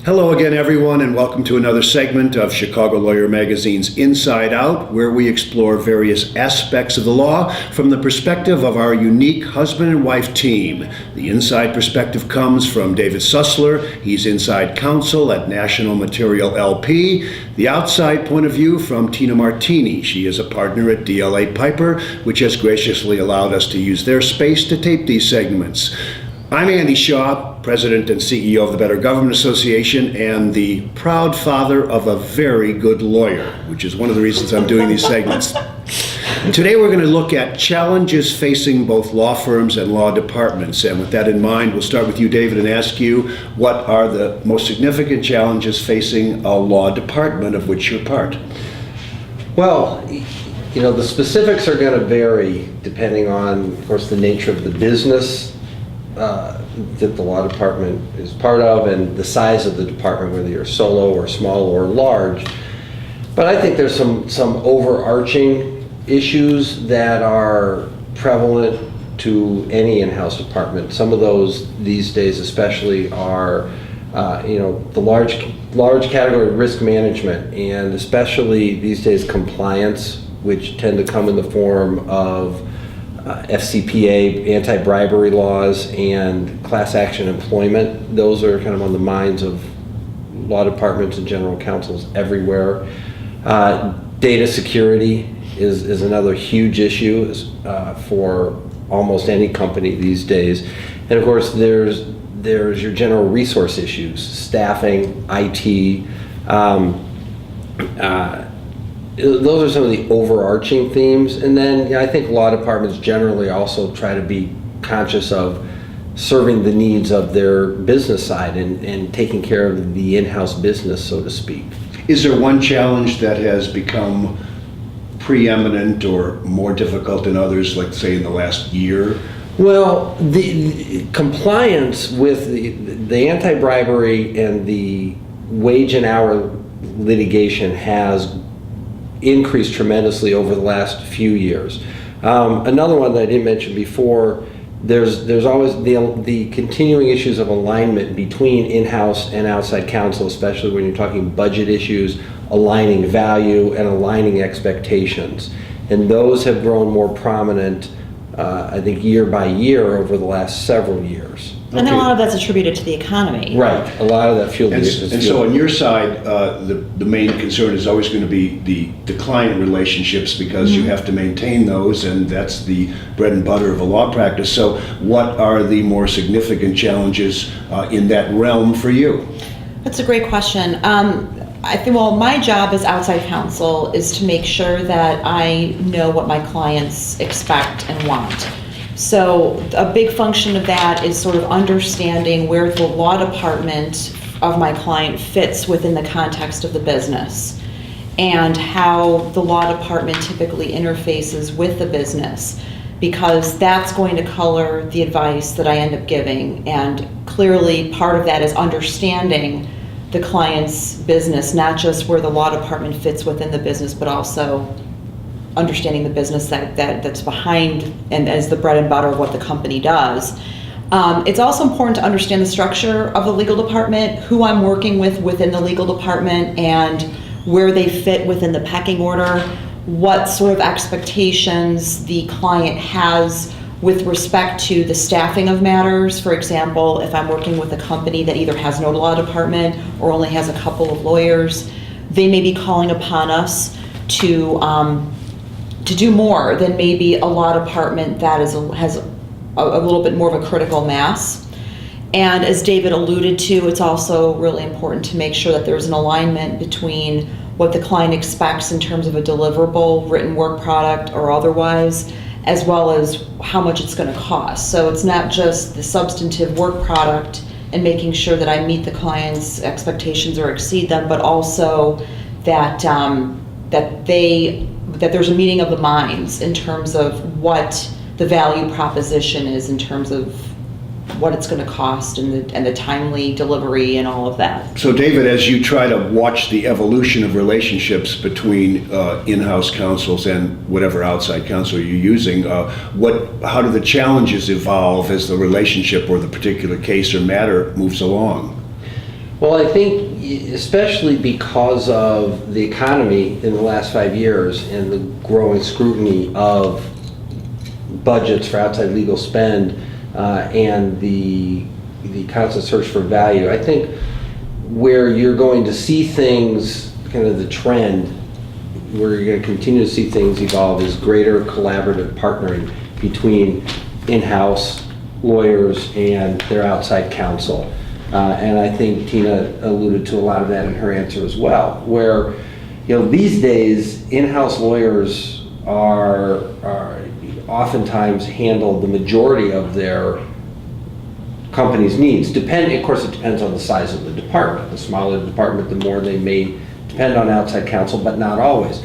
Hello again, everyone, and welcome to another segment of Chicago Lawyer Magazine's Inside Out, where we explore various aspects of the law from the perspective of our unique husband and wife team. The inside perspective comes from David Susler. He's inside counsel at National Material LP. The outside point of view from Tina Martini. She is a partner at DLA Piper, which has graciously allowed us to use their space to tape these segments. I'm Andy Shaw, President and CEO of the Better Government Association and the proud father of a very good lawyer, which is one of the reasons I'm doing these segments. Today we're going to look at challenges facing both law firms and law departments. And with that in mind, we'll start with you, David, and ask you what are the most significant challenges facing a law department of which you're part? Well, the specifics are going to vary depending on, of course, the nature of the business that the law department is part of and the size of the department, whether you're solo or small or large. But I think there's some overarching issues that are prevalent to any in-house department. Some of those these days especially are the large category of risk management, and especially these days compliance, which tend to come in the form of FCPA, anti-bribery laws, and class action employment. Those are kind of on the minds of law departments and general counsels everywhere. Data security is another huge issue for almost any company these days. And of course, there's your general resource issues, staffing, IT. Those are some of the overarching themes. And then I think law departments generally also try to be conscious of serving the needs of their business side and taking care of the in-house business, so to speak. Is there one challenge that has become preeminent or more difficult than others, like say in the last year? Well, the compliance with the anti-bribery and the wage and hour litigation has increased tremendously over the last few years. Another one that I didn't mention before, there's always the continuing issues of alignment between in-house and outside counsel, especially when you're talking budget issues, aligning value and aligning expectations. And those have grown more prominent, I think, year by year over the last several years. And a lot of that's attributed to the economy. Right, a lot of that fuel. And so on your side, the main concern is always going to be the client relationships, because you have to maintain those, and that's the bread and butter of a law practice. So what are the more significant challenges in that realm for you? That's a great question. I think, my job as outside counsel is to make sure that I know what my clients expect and want. So a big function of that is sort of understanding where the law department of my client fits within the context of the business and how the law department typically interfaces with the business, because that's going to color the advice that I end up giving. And clearly part of that is understanding the client's business, not just where the law department fits within the business, but also understanding the business that's behind and as the bread and butter of what the company does. It's also important to understand the structure of the legal department, who I'm working with within the legal department, and where they fit within the pecking order, what sort of expectations the client has with respect to the staffing of matters. For example, if I'm working with a company that either has no law department or only has a couple of lawyers, they may be calling upon us to do more than maybe a law department that has a little bit more of a critical mass. And as David alluded to, it's also really important to make sure that there's an alignment between what the client expects in terms of a deliverable written work product or otherwise, as well as how much it's going to cost. So it's not just the substantive work product and making sure that I meet the client's expectations or exceed them, but also that that there's a meeting of the minds in terms of what the value proposition is, in terms of what it's going to cost and the timely delivery and all of that. So David, as you try to watch the evolution of relationships between in-house counsels and whatever outside counsel you're using, how do the challenges evolve as the relationship or the particular case or matter moves along? Well, I think especially because of the economy in the last 5 years and the growing scrutiny of budgets for outside legal spend and the constant search for value, I think where you're going to see things, kind of the trend, where you're going to continue to see things evolve is greater collaborative partnering between in-house lawyers and their outside counsel. And I think Tina alluded to a lot of that in her answer as well, where, these days, in-house lawyers are oftentimes handle the majority of their company's needs. Of course, it depends on the size of the department. The smaller the department, the more they may depend on outside counsel, but not always.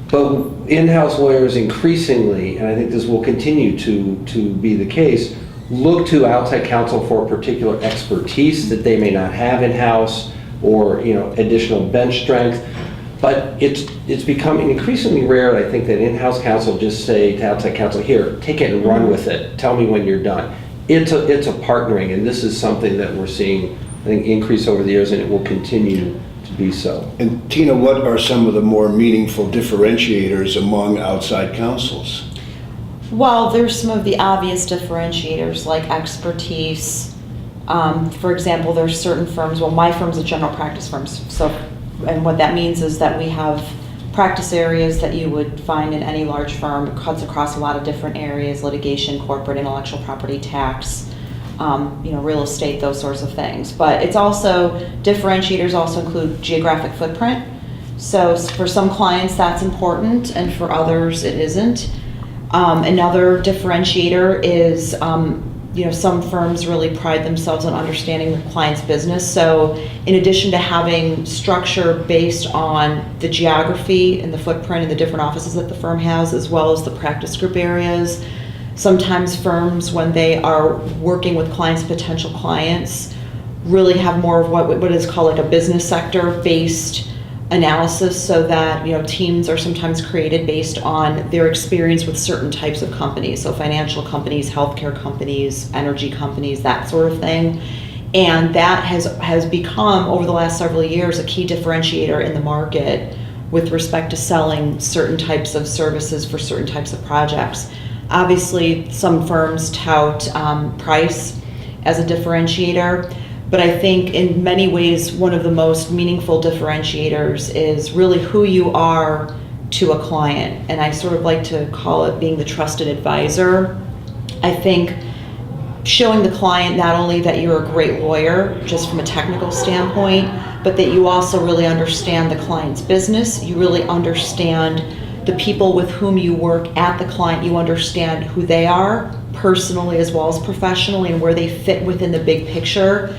But in-house lawyers increasingly, and I think this will continue to be the case, look to outside counsel for particular expertise that they may not have in-house, or additional bench strength. But it's becoming increasingly rare, I think, that in-house counsel just say to outside counsel, "Here, take it and run with it. Tell me when you're done." It's a partnering, and this is something that we're seeing, I think, increase over the years, and it will continue to be so. And Tina, what are some of the more meaningful differentiators among outside counsels? Well, there's some of the obvious differentiators like expertise. For example, there's certain firms, my firm's a general practice firm, and what that means is that we have practice areas that you would find in any large firm. It cuts across a lot of different areas: litigation, corporate, intellectual property, tax, real estate, those sorts of things. But it's also, differentiators also include geographic footprint. So for some clients that's important, and for others it isn't. Another differentiator is, some firms really pride themselves on understanding the client's business. So in addition to having structure based on the geography and the footprint and the different offices that the firm has, as well as the practice group areas, sometimes firms, when they are working with potential clients, really have more of what is called like a business sector based analysis, so that teams are sometimes created based on their experience with certain types of companies, so financial companies, healthcare companies, energy companies, that sort of thing. And that has become, over the last several years, a key differentiator in the market with respect to selling certain types of services for certain types of projects. Obviously, some firms tout price as a differentiator, but I think in many ways, one of the most meaningful differentiators is really who you are to a client. And I sort of like to call it being the trusted advisor. I think showing the client not only that you're a great lawyer, just from a technical standpoint, but that you also really understand the client's business. You really understand the people with whom you work at the client. You understand who they are personally as well as professionally, and where they fit within the big picture.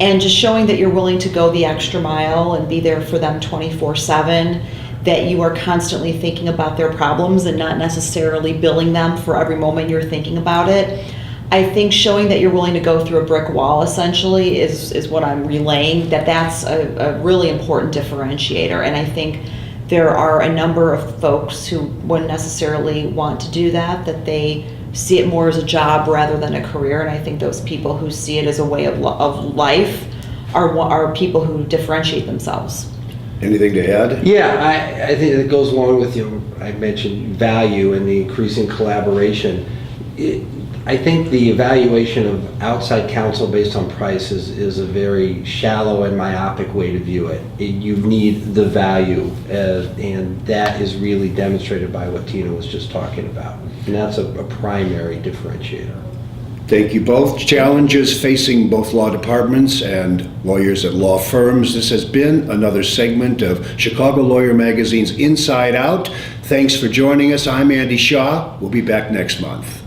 And just showing that you're willing to go the extra mile and be there for them 24/7, that you are constantly thinking about their problems and not necessarily billing them for every moment you're thinking about it. I think showing that you're willing to go through a brick wall essentially is what I'm relaying, that's a really important differentiator. And I think there are a number of folks who wouldn't necessarily want to do that they see it more as a job rather than a career. And I think those people who see it as a way of life are people who differentiate themselves. Anything to add? Yeah, I think it goes along with, I mentioned value and the increasing collaboration. I think the evaluation of outside counsel based on price is a very shallow and myopic way to view it. You need the value, and that is really demonstrated by what Tina was just talking about. And that's a primary differentiator. Thank you both. Challenges facing both law departments and lawyers at law firms. This has been another segment of Chicago Lawyer Magazine's Inside Out. Thanks for joining us. I'm Andy Shaw. We'll be back next month.